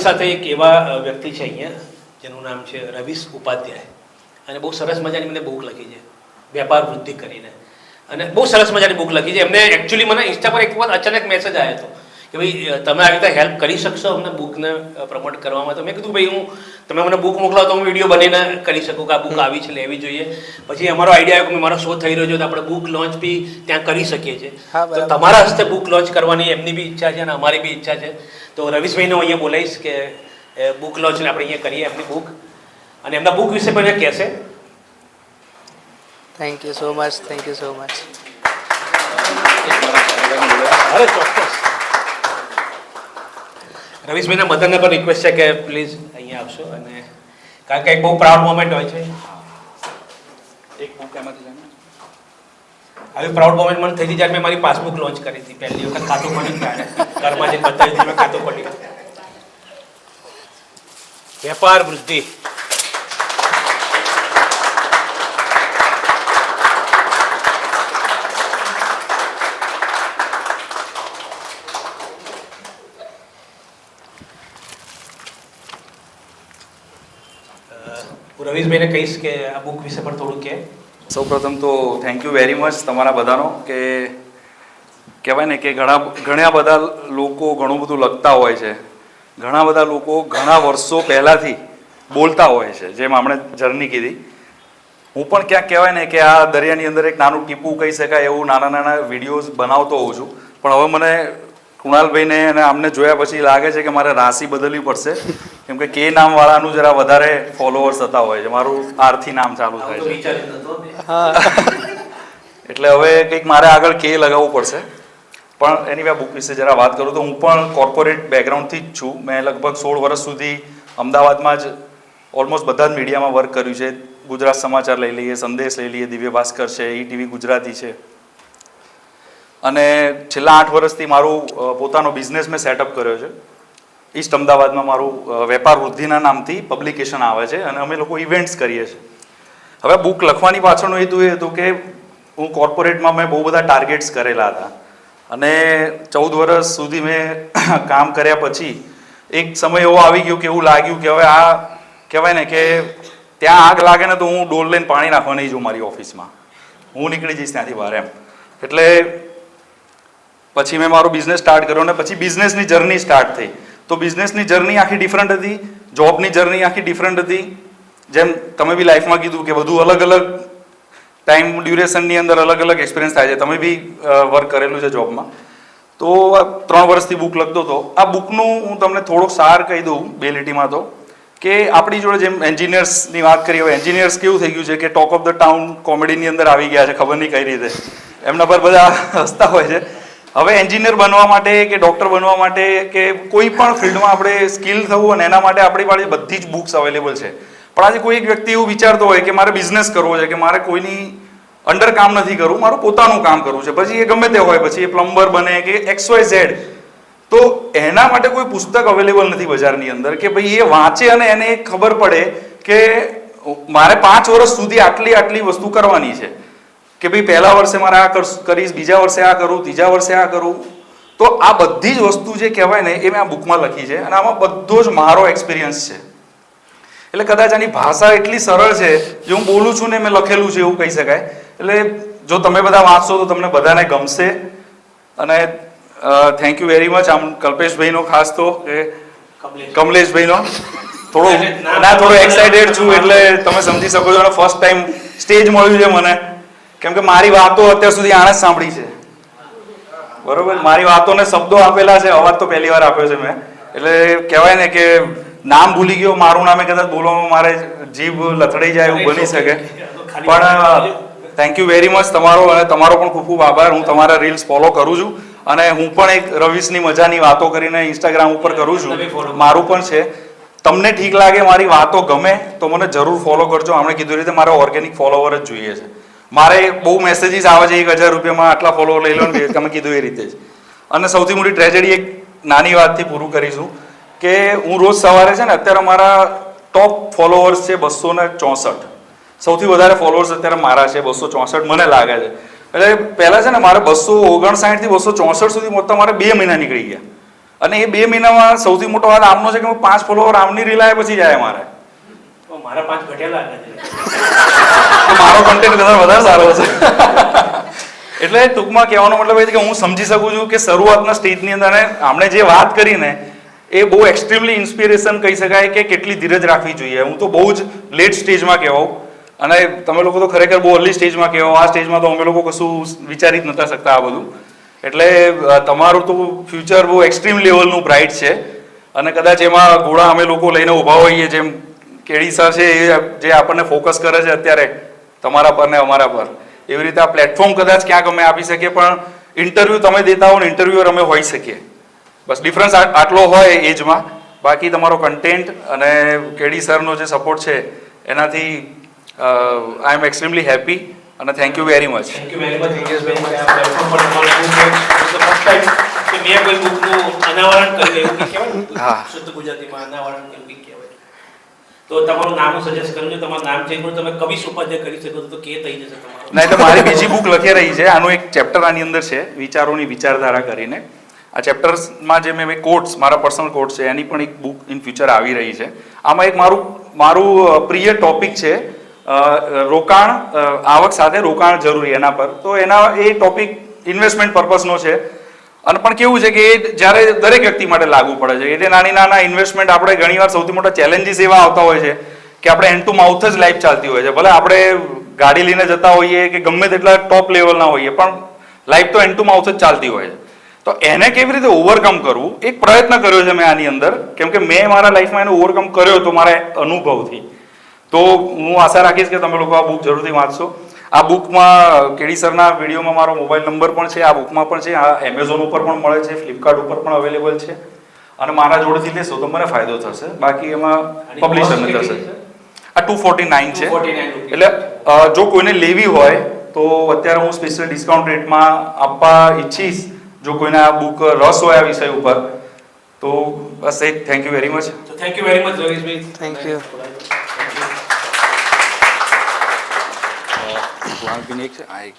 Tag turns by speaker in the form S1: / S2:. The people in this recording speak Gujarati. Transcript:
S1: આપણી સાથે એક એવા વ્યક્તિ છે અહીંયા જેનું નામ છે રવીશ ઉપાધ્યાય, અને બહુ સરસ મજાની મને બુક લખી છે વેપાર વૃદ્ધિ કરીને, અને બહુ સરસ મજાની બુક લખી છે. એમને એકચ્યુઅલી મને ઇન્સ્ટા પર એક વખત અચાનક મેસેજ આવ્યો હતો કે ભાઈ તમે આવી રીતે હેલ્પ કરી શકશો અમને બુકને પ્રમોટ કરવામાં. તો મેં કીધું ભાઈ તમે મને બુક મોકલાવો તો હું વિડીયો બનીને કરી શકું કે આ બુક આવી છે લેવી જોઈએ. પછી અમારો આઈડિયા આવ્યો કે મારો શો થઈ રહ્યો છે તો આપણે બુક લોન્ચ બી ત્યાં કરી શકીએ છીએ. તો તમારા હસ્તે બુક લોન્ચ કરવાની એમની બી ઈચ્છા છે અને અમારી બી ઈચ્છા છે. તો રવીશભાઈને હું અહીંયા બોલાવીશ કે બુક લોન્ચ આપણે અહીંયા કરીએ એમની બુક, અને એમના બુક વિશે પણ કહેશે.
S2: Thank you so much, thank you so much.
S1: અરે ચોક્કસ. રવીશભાઈના મદનને પણ રિક્વેસ્ટ છે કે પ્લીઝ અહીંયા આવશો, અને કારણ કે એક બહુ પ્રાઉડ મોમેન્ટ હોય છે. એક બુક એમાંથી આવી પ્રાઉડ મોમેન્ટ મને થઈ હતી જ્યારે મેં મારી પાસબુક લોન્ચ કરી હતી પહેલી વખત. ખાતું પડી ત્યારે ઘરમાં જઈને બતાવી હતી મેં ખાતું પડી. વેપાર વૃદ્ધિ. રવીશભાઈને કહીશ કે આ બુક વિશે પણ થોડું કહે.
S3: સૌપ્રથમ તો થેન્ક યુ વેરી મચ તમારા બધાનો, કે કહેવાય ને કે ઘણા બધા લોકો ઘણું બધું લખતા હોય છે, ઘણા બધા લોકો ઘણા વર્ષો પહેલાંથી બોલતા હોય છે, જેમ આપણે જર્ની કીધી. હું પણ ક્યાંક કહેવાય ને કે આ દરિયાની અંદર એક નાનું ટીપું કહી શકાય એવું નાના નાના વિડીયોઝ બનાવતો હોઉં છું. પણ હવે મને કુણાલભાઈને અને આમને જોયા પછી લાગે છે કે મારે રાશિ બદલવી પડશે, કેમ કે કે નામવાળાનું જરા વધારે ફોલોઅર્સ થતા હોય છે. મારું આરથી નામ ચાલુ થાય છે એટલે હવે કંઈક મારે આગળ કે લગાવવું પડશે. પણ એની આ બુક વિશે જરા વાત કરું તો હું પણ કોર્પોરેટ બેકગ્રાઉન્ડથી જ છું. મેં લગભગ 16 વર્ષ સુધી અમદાવાદમાં જ ઓલમોસ્ટ બધા જ મીડિયામાં વર્ક કર્યું છે. ગુજરાત સમાચાર લઈ લઈએ, સંદેશ લઈ લઈએ, દિવ્ય ભાસ્કર છે, ETV ગુજરાતી છે, અને છેલ્લા 8 વર્ષથી મારું પોતાનો બિઝનેસ મેં સેટઅપ કર્યો છે. ઈસ્ટ અમદાવાદમાં મારું વેપાર વૃદ્ધિના નામથી પબ્લિકેશન આવે છે, અને અમે લોકો ઇવેન્ટ્સ કરીએ છીએ. હવે બુક લખવાની પાછળનો હેતુ એ હતો કે હું કોર્પોરેટમાં મેં બહુ બધા ટાર્ગેટ્સ કરેલા હતા, અને 14 વર્ષ સુધી મેં કામ કર્યા પછી એક સમય એવો આવી ગયો કે એવું લાગ્યું કે હવે આ કહેવાય ને કે ત્યાં આગ લાગે ને તો હું ડોલ લઈને પાણી નાખવા નહીં જાઉં મારી ઓફિસમાં, હું નીકળી જઈશ ત્યાંથી બહાર એમ. એટલે પછી મેં મારો બિઝનેસ સ્ટાર્ટ કર્યો, અને પછી બિઝનેસની જર્ની સ્ટાર્ટ થઈ. તો બિઝનેસની જર્ની આખી ડિફરન્ટ હતી, જોબની જર્ની આખી ડિફરન્ટ હતી. જેમ તમે બી લાઈફમાં કીધું કે બધું અલગ અલગ ટાઈમ ડ્યુરેશનની અંદર અલગ અલગ એક્સપિરિયન્સ થાય છે. તમે બી વર્ક કરેલું છે જોબમાં. તો 3 વર્ષથી બુક લખતો હતો. આ બુકનું હું તમને થોડોક સાર કહી દઉં 2 લીટીમાં, તો કે આપણી જોડે જેમ એન્જિનિયર્સની વાત કરી, હવે એન્જિનિયર્સ કેવું થઈ ગયું છે કે ટોક ઓફ ધ ટાઉન કોમેડીની અંદર આવી ગયા છે, ખબર નહીં કઈ રીતે એમના પર બધા હસતા હોય છે. હવે એન્જિનિયર બનવા માટે કે ડૉક્ટર બનવા માટે કે કોઈ પણ ફિલ્ડમાં આપણે સ્કિલ થવું અને એના માટે આપણી પાસે બધી જ બુક્સ અવેલેબલ છે. પણ આજે કોઈ એક વ્યક્તિ એવું વિચારતો હોય કે મારે બિઝનેસ કરવો છે, કે મારે કોઈની અંડર કામ નથી કરવું, મારું પોતાનું કામ કરવું છે, પછી એ ગમે તે હોય, પછી એ પ્લમ્બર બને કે XYZ, તો એના માટે કોઈ પુસ્તક અવેલેબલ નથી બજારની અંદર કે ભાઈ એ વાંચે અને એને ખબર પડે કે મારે 5 વર્ષ સુધી આટલી વસ્તુ કરવાની છે, કે ભાઈ પહેલા વર્ષે મારે આ કરીશ, બીજા વર્ષે આ કરું, ત્રીજા વર્ષે આ કરું. તો આ બધી જ વસ્તુ જે કહેવાય ને એ મેં આ બુકમાં લખી છે, અને આમાં બધો જ મારો એક્સપિરિયન્સ છે. એટલે કદાચ આની ભાષા એટલી સરળ છે, જે હું બોલું છું ને મેં લખેલું છે એવું કહી શકાય. એટલે જો તમે બધા વાંચશો તો તમને બધાને ગમશે. અને થેન્ક યુ વેરી મચ આમ કલ્પેશભાઈનો ખાસ તો કે કમલેશભાઈનો થોડો એક્સાઇટેડ છું, એટલે તમે સમજી શકો છો. અને ફર્સ્ટ ટાઈમ સ્ટેજ મળ્યું છે મને, કેમ કે મારી વાતો અત્યાર સુધી આણે જ સાંભળી છે, બરોબર. મારી વાતોને શબ્દો આપેલા છે, અવાજ તો પહેલી વાર આપ્યો છે મેં. એટલે કહેવાય ને કે નામ ભૂલી ગયો, મારું નામે કદાચ બોલવામાં મારે જીભ લથડાઈ જાય એવું બની શકે. પણ થેન્ક યુ વેરી મચ તમારો, અને તમારો પણ ખૂબ ખૂબ આભાર. હું તમારા રીલ્સ ફોલો કરું છું, અને હું પણ એક રવીશની મજાની વાતો કરીને ઇન્સ્ટાગ્રામ ઉપર કરું છું, મારું પણ છે. તમને ઠીક લાગે, મારી વાતો ગમે તો મને જરૂર ફોલો કરજો. આપણે કીધું રીતે મારે ઓર્ગેનિક ફોલોવર જ જોઈએ છે. મારે બહુ મેસેજીસ આવે છે 1000 રૂપિયામાં આટલા ફોલોવર લઈ લો ને, તમે કીધું એ રીતે જ. અને સૌથી મોટી ટ્રેજેડી એક નાની વાતથી પૂરું કરીશું કે હું રોજ સવારે છે ને, અત્યારે મારા ટોપ ફોલોવર્સ છે 264. સૌથી વધારે ફોલોઅર્સ અત્યારે મારા છે 264 મને લાગે છે. એટલે પહેલાં છે ને મારે 259 થી 264 સુધી પહોંચતા મારે 2 મહિના નીકળી ગયા. અને એ 2 મહિનામાં સૌથી મોટો વાત આમનો છે કે 5 ફોલોવર આમની રીલ આવે પછી જાય મારે.
S1: તો મારા 5 ઘટેલા છે.
S3: તો મારો કન્ટેન્ટ કદાચ વધારે સારો હશે. એટલે ટૂંકમાં કહેવાનો મતલબ એ છે કે હું સમજી શકું છું કે શરૂઆતના સ્ટેજની અંદર આપણે જે વાત કરીને એ બહુ એક્સ્ટ્રીમલી ઇન્સ્પિરેશન કહી શકાય કે કેટલી ધીરજ રાખવી જોઈએ. હું તો બહુ જ લેટ સ્ટેજમાં કહેવાઉં અને તમે લોકો તો ખરેખર બહુ અર્લી સ્ટેજમાં કહેવાઓ. આ સ્ટેજમાં તો અમે લોકો કશું વિચારી જ નતા શકતા આ બધું. એટલે તમારું તો ફ્યુચર બહુ એક્સ્ટ્રીમ લેવલનું બ્રાઇટ છે અને કદાચ એમાં ઘોડા અમે લોકો લઈને ઊભા હોઈએ જેમ કેડી સર છે એ જે આપણને ફોકસ કરે છે અત્યારે તમારા પર ને અમારા પર, એવી રીતે આ પ્લેટફોર્મ કદાચ ક્યાંક અમે આપી શકીએ, પણ ઇન્ટરવ્યૂ તમે દેતા હો ને ઇન્ટરવ્યુઅર અમે હોઈ શકીએ. બસ ડિફરન્સ આટલો હોય એજમાં. બાકી તમારો કન્ટેન્ટ અને કેડી સરનો જે સપોર્ટ છે એનાથી આઈ એમ એક્સ્ટ્રીમલી હેપી અને thank you very much.
S1: Thank you very much Yogeshbhai. આ પ્લેટફોર્મ પર તમારો ખૂબ ફર્સ્ટ ટાઈમ કે મેં કોઈ બુકનું અનાવરણ કર્યું એવું કંઈક કહેવાય ને?
S3: હા.
S1: શુદ્ધ ગુજરાતીમાં અનાવરણ એવું કંઈક કહેવાય. તો તમારું નામ હું સજેસ્ટ કરું છું. તમારું નામ ચેન્જ કરું, તમે કવિ ઉપાધ્યાય કરી શકો તો કે થઈ જશે તમારું.
S3: ના, એટલે મારી બીજી બુક લખી રહી છે. આનું એક ચેપ્ટર આની અંદર છે વિચારોની વિચારધારા કરીને. આ ચેપ્ટર્સમાં જે મેં કોટ્સ, મારા પર્સનલ કોટ્સ છે એની પણ એક બુક ઇન ફ્યુચર આવી રહી છે. આમાં એક મારું પ્રિય ટોપિક છે રોકાણ, આવક સાથે રોકાણ જરૂરી એના પર. તો એના એ ટોપિક ઇન્વેસ્ટમેન્ટ પર્પસનો છે અને પણ કેવું છે કે એ જ્યારે દરેક વ્યક્તિ માટે લાગુ પડે છે. એટલે નાના ઇન્વેસ્ટમેન્ટ આપણે ઘણીવાર સૌથી મોટા ચેલેન્જીસ એવા આવતા હોય છે કે આપણે હેન્ડ ટુ માઉથ જ લાઈફ ચાલતી હોય છે. ભલે આપણે ગાડી લઈને જતા હોઈએ કે ગમે તેટલા ટોપ લેવલના હોઈએ પણ લાઈફ તો હેન્ડ ટુ માઉથ જ ચાલતી હોય છે. તો એને કેવી રીતે ઓવરકમ કરવું એક પ્રયત્ન કર્યો છે મેં આની અંદર, કેમ કે મેં મારા લાઈફમાં એને ઓવરકમ કર્યો તો મારા અનુભવથી. તો હું આશા રાખીશ કે તમે લોકો આ બુક જરૂરથી વાંચશો. આ બુકમાં કેડી સરના વિડીયોમાં મારો મોબાઈલ નંબર પણ છે, આ બુકમાં પણ છે, આ એમેઝોન ઉપર પણ મળે છે, ફ્લિપકાર્ટ ઉપર પણ અવેલેબલ છે અને મારા જોડેથી લેશો તો મને ફાયદો થશે. બાકી એમાં પબ્લિશરને થશે. આ 249 છે.
S1: 249
S3: એટલે જો કોઈને લેવી હોય તો અત્યારે હું સ્પેશિયલ ડિસ્કાઉન્ટ રેટમાં આપવા ઈચ્છીશ. જો કોઈને આ બુક રસ હોય આ વિષય ઉપર તો બસ એક થેન્ક યુ વેરી મચ.
S1: તો thank you very much Yogeshbhai.
S2: Thank you.
S3: એક છે આ એક